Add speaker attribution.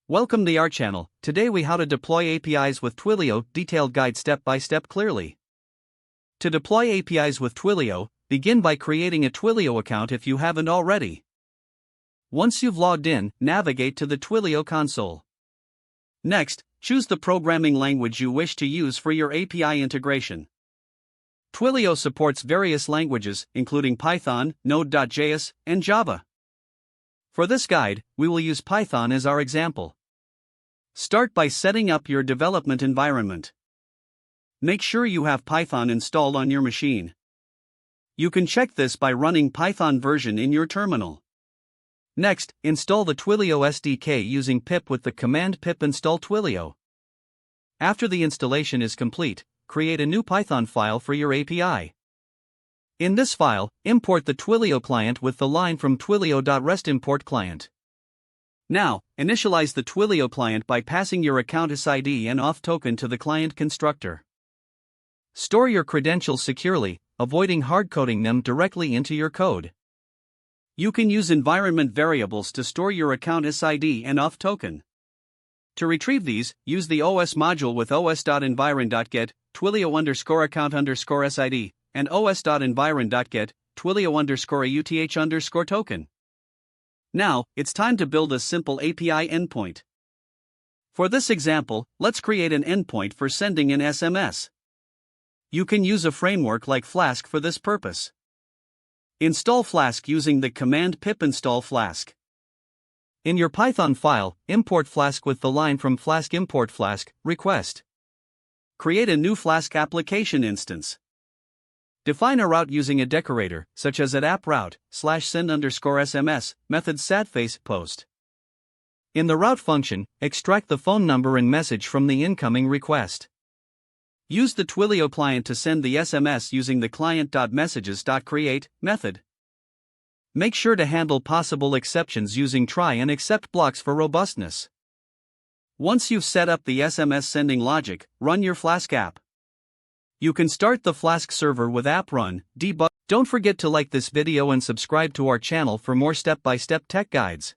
Speaker 1: Welcome to our channel. Today we how to deploy APIs with Twilio, detailed guide step by step clearly. To deploy APIs with Twilio, begin by creating a Twilio account if you haven't already. Once you've logged in, navigate to the Twilio console. Next, choose the programming language you wish to use for your API integration. Twilio supports various languages, including Python, Node.js, and Java. For this guide, we will use Python as our example. Start by setting up your development environment. Make sure you have Python installed on your machine. You can check this by running Python version in your terminal. Next, install the Twilio SDK using pip with the command pip install Twilio. After the installation is complete, create a new Python file for your API. In this file, import the Twilio client with the line from twilio.rest import client. Now, initialize the Twilio client by passing your account SID and auth token to the client constructor. Store your credentials securely, avoiding hard-coding them directly into your code. You can use environment variables to store your account SID and auth token. To retrieve these, use the OS module with os.environ.get, Twilio_account_SID, and os.environ.get, Twilio_AUTH_token. Now, it's time to build a simple API endpoint. For this example, let's create an endpoint for sending an SMS. You can use a framework like Flask for this purpose. Install Flask using the command pip install Flask. In your Python file, import Flask with the line from Flask import Flask request. Create a new Flask application instance. Define a route using a decorator, such as @app_route, /send_SMS, method satface post. In the route function, extract the phone number and message from the incoming request. Use the Twilio client to send the SMS using the client.messages.create method. Make sure to handle possible exceptions using try and except blocks for robustness. Once you've set up the SMS sending logic, run your Flask app. You can start the Flask server with app run, debug. Don't forget to like this video and subscribe to our channel for more step-by-step tech guides.